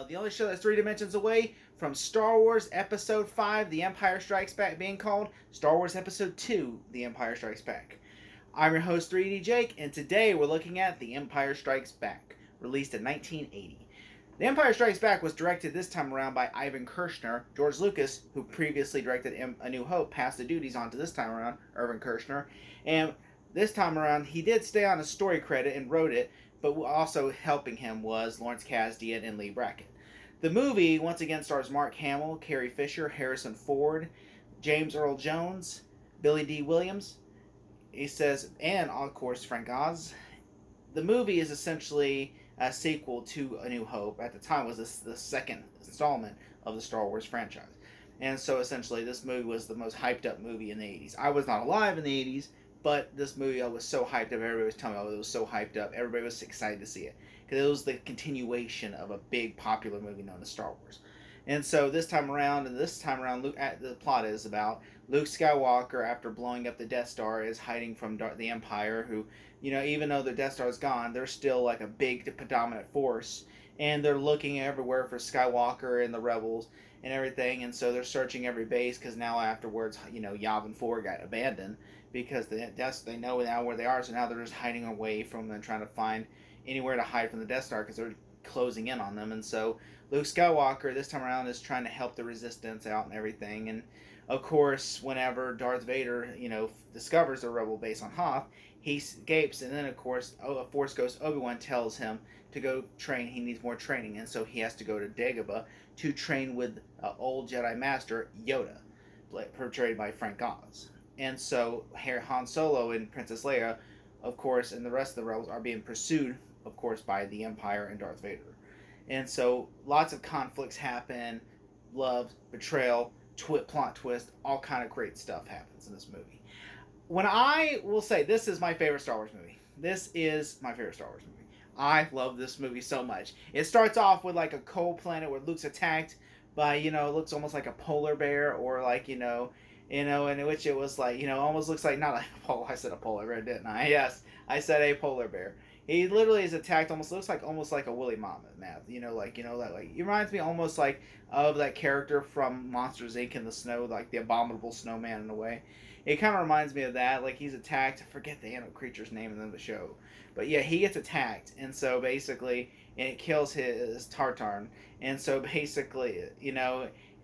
the only show that's 3 dimensions away from Star Wars Episode 5, The Empire Strikes Back, being called Star Wars Episode 2, The Empire Strikes Back. I'm your host, 3D Jake, and today we're looking at The Empire Strikes Back, released in 1980. The Empire Strikes Back was directed this time around by Ivan Kershner. George Lucas, who previously directed A New Hope, passed the duties on to this time around Irvin Kershner. And this time around, he did stay on a story credit and wrote it, but also helping him was Lawrence Kasdan and Lee Brackett. The movie once again stars Mark Hamill, Carrie Fisher, Harrison Ford, James Earl Jones, Billy D. Williams. He says, and of course Frank Oz. The movie is essentially a sequel to A New Hope. At the time, was the second installment of the Star Wars franchise, and so essentially this movie was the most hyped up movie in the 80s. I was not alive in the 80s, but this movie was so hyped up. Everybody was telling me, oh, it was so hyped up. Everybody was excited to see it because it was the continuation of a big popular movie known as Star Wars. And so this time around, the plot is about Luke Skywalker, after blowing up the Death Star, is hiding from the Empire, who, even though the Death Star is gone, they're still like a big predominant force, and they're looking everywhere for Skywalker and the Rebels and everything, and so they're searching every base, because now afterwards, Yavin 4 got abandoned, because they know now where they are, so now they're just hiding away from them, trying to find anywhere to hide from the Death Star, because they're closing in on them. And so Luke Skywalker this time around is trying to help the Resistance out and everything. And of course, whenever Darth Vader, discovers the Rebel base on Hoth, he escapes. And then, of course, a Force Ghost Obi-Wan tells him to go train. He needs more training, and so he has to go to Dagobah to train with old Jedi Master Yoda, portrayed by Frank Oz. And so Han Solo and Princess Leia, of course, and the rest of the Rebels are being pursued, of course, by the Empire and Darth Vader. And so lots of conflicts happen, love, betrayal, plot twist, all kind of great stuff happens in this movie. When I will say, this is my favorite Star Wars movie. This is my favorite Star Wars movie. I love this movie so much. It starts off with like a cold planet where Luke's attacked by, it looks almost like a polar bear, or like, in which it was like, almost looks like, not like a polar, I said a polar bear, didn't I? Yes, I said a polar bear. He literally is attacked, almost like a woolly mammoth, man. It reminds me almost like of that character from Monsters Inc. in the snow, like the abominable snowman in a way. It kind of reminds me of that. Like, he's attacked. I forget the animal creature's name in the show, but yeah, he gets attacked, and so basically, and it kills his Tartarn, and so basically,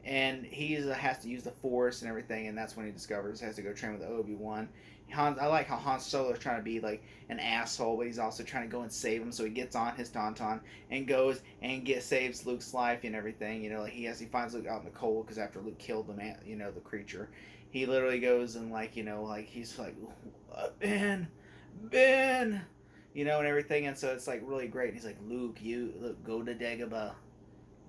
and he has to use the Force and everything, and that's when he discovers he has to go train with Obi-Wan. I like how Han Solo is trying to be like an asshole, but he's also trying to go and save him. So he gets on his Tauntaun and goes and saves Luke's life and everything. He finds Luke out in the cold, because after Luke killed the creature, he literally goes and he's like, Ben, and everything. And so it's like really great. And he's like, Luke, go to Dagobah,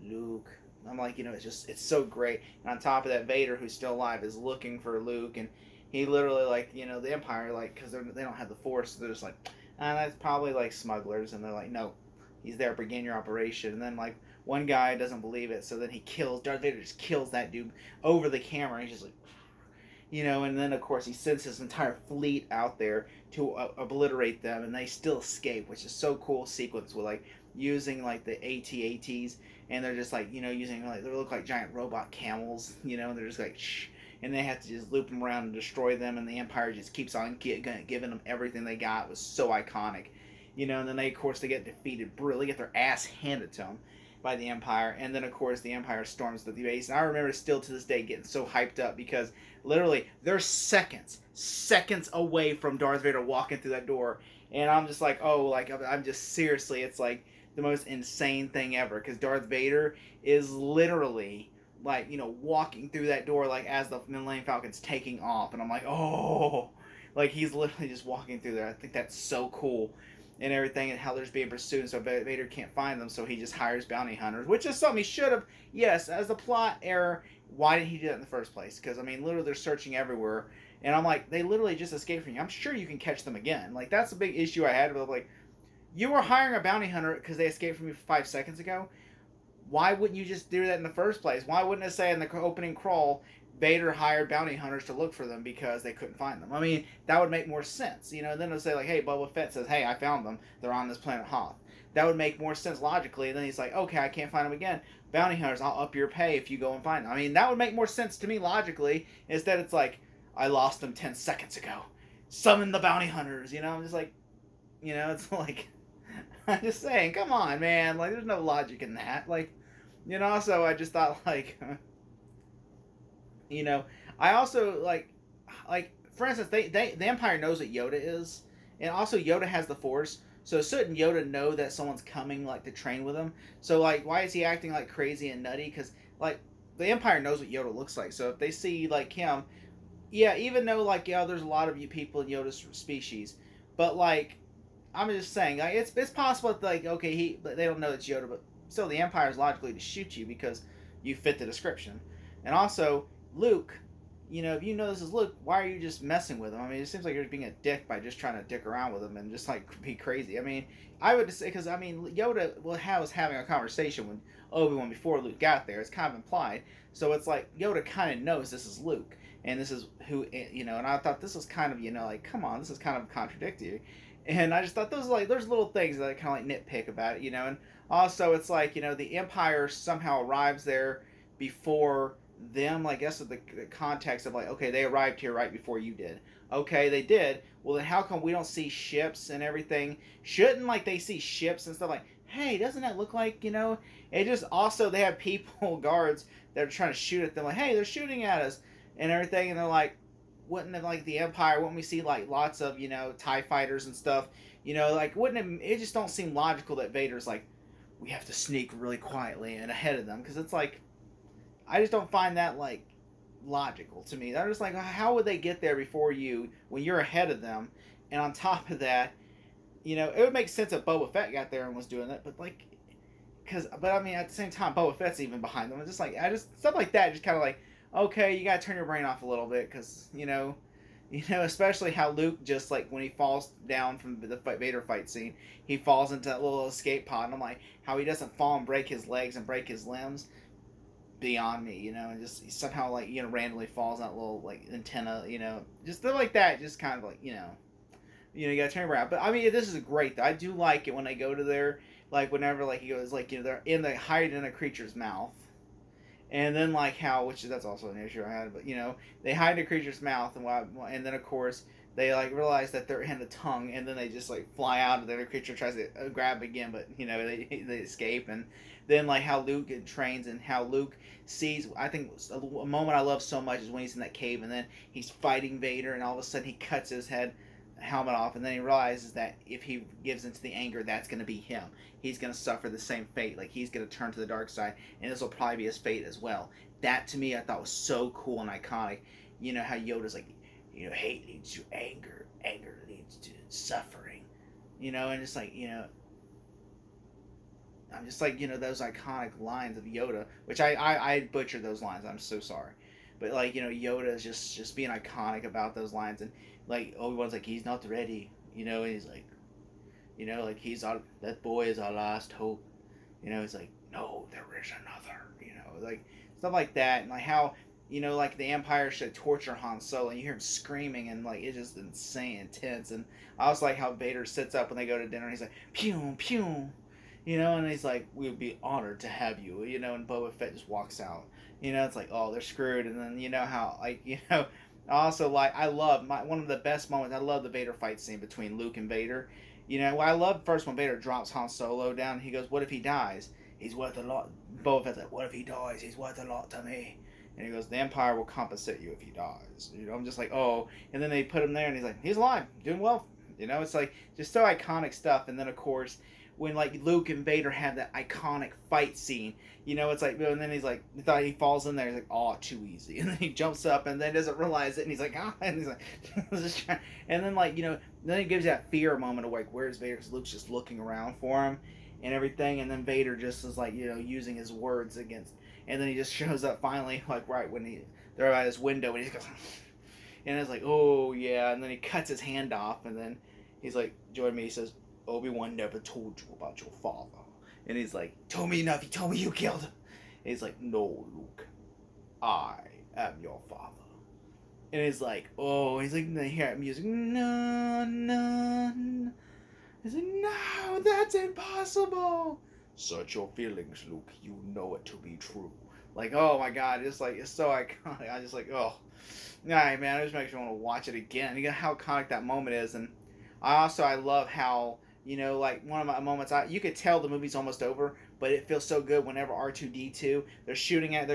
Luke. I'm like, it's so great. And on top of that, Vader, who's still alive, is looking for Luke, and he literally, the Empire, because they don't have the Force, so they're just like, that's probably like smugglers, and they're like, no, he's there, begin your operation. And then one guy doesn't believe it, so then Darth Vader just kills that dude over the camera. He's just like, and then of course he sends his entire fleet out there to obliterate them, and they still escape, which is so cool sequence with using the AT-ATs, and they're just using they look like giant robot camels, and they're just like shh. And they have to just loop them around and destroy them, and the Empire just keeps on giving them everything they got. It was so iconic, and then they get defeated, really get their ass handed to them by the Empire, and then of course the Empire storms the base. And I remember still to this day getting so hyped up, because literally they're seconds away from Darth Vader walking through that door, and I'm just like, oh, I'm just seriously, it's like the most insane thing ever, because Darth Vader is literally walking through that door, as the Millennium Falcon's taking off, and I'm like, oh, he's literally just walking through there. I think that's so cool, and everything, and how they're just being pursued, and so Vader can't find them, so he just hires bounty hunters, which is something he should have, yes, as a plot error. Why did he do that in the first place? Because, literally they're searching everywhere, and I'm like, they literally just escaped from you. I'm sure you can catch them again. That's a big issue I had with, you were hiring a bounty hunter because they escaped from you 5 seconds ago. Why wouldn't you just do that in the first place? Why wouldn't it say in the opening crawl, Vader hired bounty hunters to look for them because they couldn't find them? That would make more sense. Then it'll say, hey, Boba Fett says, hey, I found them. They're on this planet Hoth. that would make more sense logically. And then he's like, okay, I can't find them again. Bounty hunters, I'll up your pay if you go and find them. I mean, that would make more sense to me logically. Instead, it's like, I lost them 10 seconds ago. Summon the bounty hunters. I'm just like, it's like, I'm just saying, come on, man. Like, there's no logic in that. Like, so I just thought, like, I also, for instance, the Empire knows what Yoda is. And also, Yoda has the Force. So shouldn't Yoda know that someone's coming, like, to train with him? So, like, why is he acting, like, crazy and nutty? Because, like, the Empire knows what Yoda looks like. So if they see, like, him, yeah, even though, like, yeah, there's a lot of you people in Yoda's species. But, like, I'm just saying, like, it's possible that, like, okay, they don't know it's Yoda, but still, the Empire is logically to shoot you because you fit the description. And also, Luke, if you know this is Luke, why are you just messing with him? I mean, it seems like you're being a dick by just trying to dick around with him and just, like, be crazy. I mean, I would say, because, I mean, Yoda was having a conversation with Obi-Wan before Luke got there. It's kind of implied. So it's like, Yoda kind of knows this is Luke. And this is who, and I thought this was kind of, like, come on, this is kind of contradictory. And I just thought there's little things that I kind of, like, nitpick about it, And also, it's like, the Empire somehow arrives there before them, I guess, of the context of, like, okay, they arrived here right before you did. Okay, they did. Well, then how come we don't see ships and everything? Shouldn't, like, they see ships and stuff like, hey, doesn't that look like, It just, also, they have people, guards, that are trying to shoot at them, like, hey, they're shooting at us and everything, and they're like, wouldn't it, like, the Empire, wouldn't we see, like, lots of, TIE fighters and stuff, like, wouldn't it just don't seem logical that Vader's like, we have to sneak really quietly and ahead of them, because it's like, I just don't find that, like, logical to me. I'm just like, how would they get there before you when you're ahead of them? And on top of that, it would make sense if Boba Fett got there and was doing that, but, like, but I mean, at the same time, Boba Fett's even behind them. It's just like, stuff like that, just kind of like, okay, you gotta turn your brain off a little bit, because, especially how Luke just, like, when he falls down from the Vader fight scene, he falls into that little escape pod, and I'm like, how he doesn't fall and break his legs and break his limbs, beyond me, and just somehow, like, randomly falls on that little, like, antenna, just stuff like that, just kind of like, you gotta turn around. But I mean, this is great though. I do like it when they go to their, like, whenever, like, he goes, like, they're hiding in a creature's mouth. And then, like, that's also an issue I had, but, they hide in a creature's mouth, and then, of course, they, like, realize that they're in the tongue, and then they just, like, fly out, and then the creature tries to grab again, but, they escape. And then, like, how Luke trains, and how Luke sees, I think a moment I love so much is when he's in that cave, and then he's fighting Vader, and all of a sudden he cuts his helmet off, and then he realizes that if he gives into the anger, that's going to be him. He's going to suffer the same fate. Like, he's going to turn to the dark side, and this will probably be his fate as well. That, to me, I thought was so cool and iconic. How Yoda's like, hate leads to anger, anger leads to suffering. And it's like, I'm just like, those iconic lines of Yoda, which I butchered those lines. I'm so sorry. But, like, Yoda is just being iconic about those lines. And, like, Obi-Wan's like, he's not ready, and he's like, like, that boy is our last hope. He's like, no, there is another, like, stuff like that. And, like, how, like, the Empire should torture Han Solo, and you hear him screaming, and, like, it's just insane, intense. And I also like how Vader sits up when they go to dinner, and he's like, pew, pew, and he's like, we would be honored to have you, and Boba Fett just walks out. It's like, oh, they're screwed. And then, how, like, also, like, I love one of the best moments. I love the Vader fight scene between Luke and Vader. I love first when Vader drops Han Solo down. He goes, "What if he dies? He's worth a lot." Boba Fett's like, "What if he dies? He's worth a lot to me." And he goes, "The Empire will compensate you if he dies." I'm just like, oh. And then they put him there, and he's like, "He's alive, doing well." It's like just so iconic stuff. And then, of course, when, like, Luke and Vader have that iconic fight scene, it's like, and then he's like, thought he falls in there, he's like, oh, too easy, and then he jumps up and then doesn't realize it, and he's like, ah, and he's like, just trying, and then, like, then he gives that fear moment of, like, where's Vader, because Luke's just looking around for him and everything, and then Vader just is, like, using his words against, and then he just shows up finally, like, right when they're at his window, and he goes, and it's like, oh, yeah, and then he cuts his hand off, and then he's like, join me, he says, Obi-Wan never told you about your father. And he's like, told me enough, he told me you killed him. And he's like, no, Luke, I am your father. And he's like, oh, he's like, then you hear music, no, no, no. He's like, no, that's impossible. Such your feelings, Luke. You know it to be true. Like, oh my god, it's like, it's so iconic. I just like, oh, yeah, man, it just makes me want to watch it again. You know how iconic that moment is, and I love how, like one of my moments, you could tell the movie's almost over, but it feels so good whenever R2D2 they're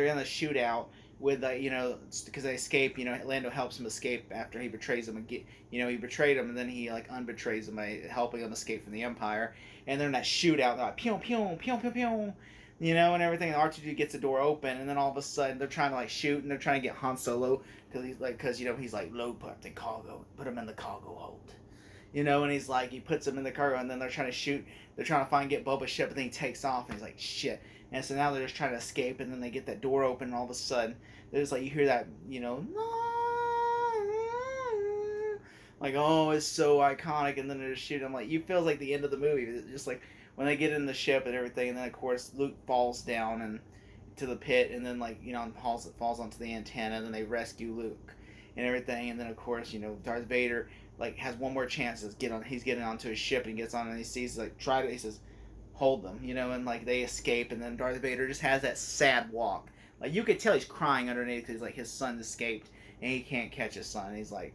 in the shootout with because they escape. Lando helps him escape after he betrays him and he betrayed him, and then he like unbetrays him by helping him escape from the Empire. And they're in that shootout, they're like pew pew pew pew pew, and everything. And R2D2 gets the door open, and then all of a sudden they're trying to like shoot, and they're trying to get Han Solo because he's like load up the cargo, put him in the cargo hold. And he's like, he puts him in the cargo, and then they're trying to shoot. They're trying to get Boba ship, but then he takes off, and he's like, shit. And so now they're just trying to escape, and then they get that door open, and all of a sudden, there's like, you hear that, like, oh, it's so iconic, and then they're just shooting. Like, you feel like the end of the movie, just like when they get in the ship and everything, and then of course Luke falls down and to the pit, and then like falls onto the antenna, and then they rescue Luke and everything, and then of course Darth Vader like has one more chance to he's getting onto his ship, and he gets on, and he sees like he says hold them, and like they escape, and then Darth Vader just has that sad walk, like you could tell he's crying underneath because like his son escaped and he can't catch his son, and he's like,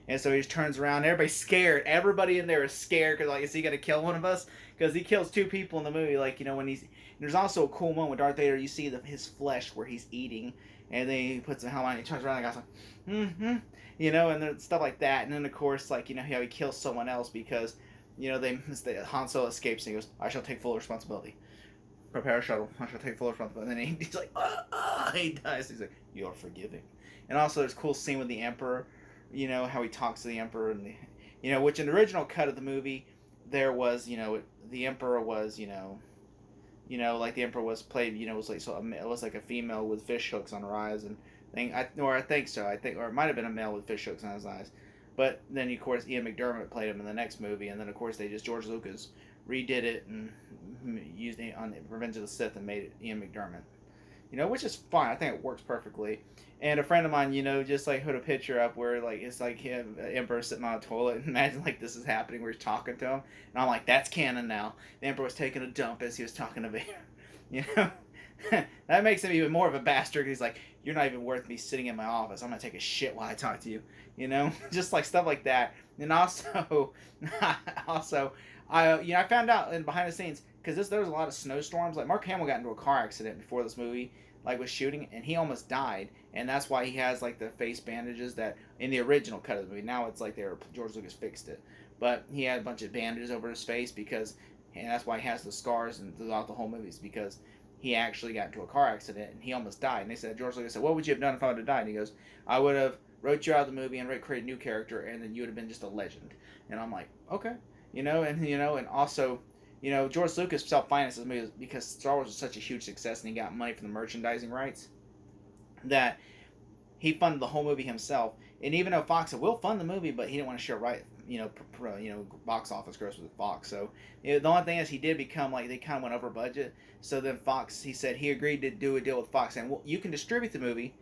and so he just turns around, everybody's scared, everybody in there is scared because like, is he gonna kill one of us, because he kills two people in the movie, like when he's, there's also a cool moment with Darth Vader, you see his flesh where he's eating, and then he puts the helmet on, and he turns around, and the guy's like and stuff like that. And then of course, like how he kills someone else because Han Solo escapes, and he goes, I shall take full responsibility. Prepare a shuttle, I shall take full responsibility. And then he's like, he dies. He's like, you're forgiving. And also there's a cool scene with the Emperor, how he talks to the Emperor, and which in the original cut of the movie there was, the Emperor was, like the Emperor was played, was like, so it was like a female with fish hooks on her eyes, and I think so. Or it might have been a male with fish hooks on his eyes. But then, of course, Ian McDiarmid played him in the next movie, and then, of course, George Lucas redid it and used it on Revenge of the Sith and made it Ian McDiarmid. Which is fine. I think it works perfectly. And a friend of mine, just like put a picture up where like it's like him, Emperor sitting on a toilet. And imagine like this is happening where he's talking to him, and I'm like, that's canon now. The Emperor was taking a dump as he was talking to Vader. That makes him even more of a bastard. He's like, you're not even worth me sitting in my office. I'm gonna take a shit while I talk to you. Just like stuff like that. And also, I found out in behind the scenes because there was a lot of snowstorms. Like Mark Hamill got into a car accident before this movie, like was shooting, and he almost died. And that's why he has like the face bandages that in the original cut of the movie. Now it's like George Lucas fixed it, but he had a bunch of bandages over his face and that's why he has the scars and throughout the whole movies because he actually got into a car accident and he almost died. And they said, George Lucas said, what would you have done if I would have died? And he goes, I would have wrote you out of the movie and created a new character, and then you would have been just a legend. And I'm like, okay. And also, George Lucas self-financed this movie because Star Wars was such a huge success and he got money from the merchandising rights that he funded the whole movie himself. And even though Fox said, we'll fund the movie, but he didn't want to share box office gross with Fox. So the only thing is he did become like, they kind of went over budget. So then Fox, he said he agreed to do a deal with Fox saying, well, you can distribute the movie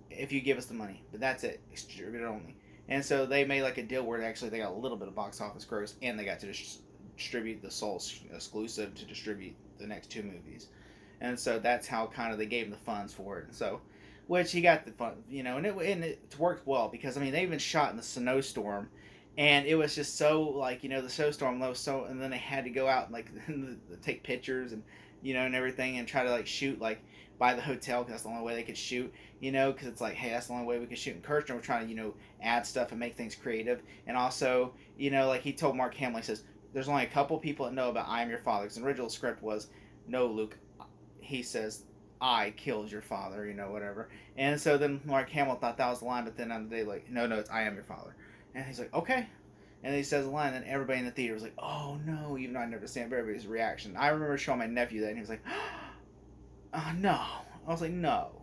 if you give us the money, but that's it, distribute it only. And so they made like a deal where actually they got a little bit of box office gross, and they got to distribute the sole exclusive to distribute the next two movies. And so that's how kind of they gave him the funds for it. And so, which he got the fun, and it worked well because they even shot in the snowstorm, and it was just so like the snowstorm low, so and then they had to go out and like take pictures and and everything and try to like shoot like by the hotel because that's the only way they could shoot, because it's like, hey, that's the only way we could shoot. And Kirshner was trying to add stuff and make things creative, and also like he told Mark Hamill, he says there's only a couple people that know about I am your father, because the original script was, no, Luke, he says, I killed your father, whatever. And so then Mark Hamill thought that was the line, but then on the day, like, no, it's I am your father. And he's like, okay. And he says the line, and everybody in the theater was like, oh no, even though I never seen everybody's reaction. I remember showing my nephew that, and he was like, oh no. I was like, no.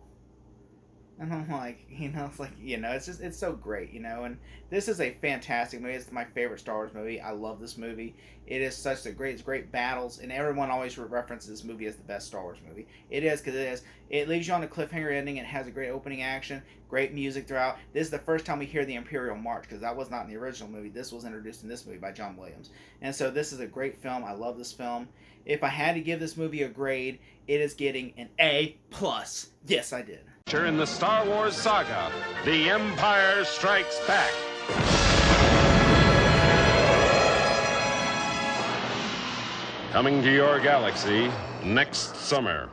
And I'm like, it's like, it's so great, and this is a fantastic movie. It's my favorite Star Wars movie. I love this movie. It is such it's great battles, and everyone always references this movie as the best Star Wars movie. It is, because it leaves you on a cliffhanger ending, and has a great opening action, great music throughout. This is the first time we hear the Imperial March, because that was not in the original movie. This was introduced in this movie by John Williams. And so this is a great film. I love this film. If I had to give this movie a grade, it is getting an A+. Yes, I did. In the Star Wars saga, The Empire Strikes Back. Coming to your galaxy next summer.